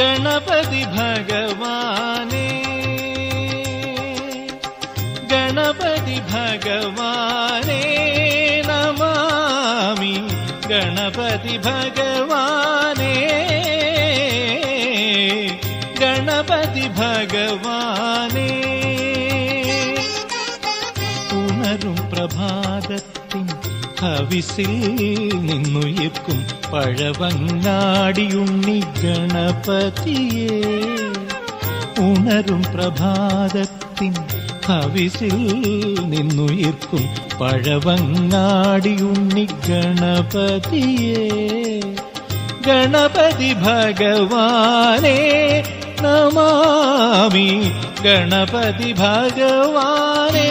ഗണപതി ഭഗവാനേ ഗണപതി ഭഗവാനേ നമാമി ഗണപതി ഭഗവാനേ ഗണപതി ഭഗവാനേ ഉണരും പ്രഭാതത്തിൻ ഹവിസിൽ നിന്നുയർക്കും പഴവങ്ങാടിയുണ്ണി ഗണപതിയേ ഉണരും പ്രഭാതത്തിൻ ഹവിസിൽ നിന്നുയർക്കും പഴവങ്ങാടിയുണ്ണി ഗണപതിയേ ഗണപതി ഭഗവാനേ നമാമി ഗണപതി ഭഗവാനേ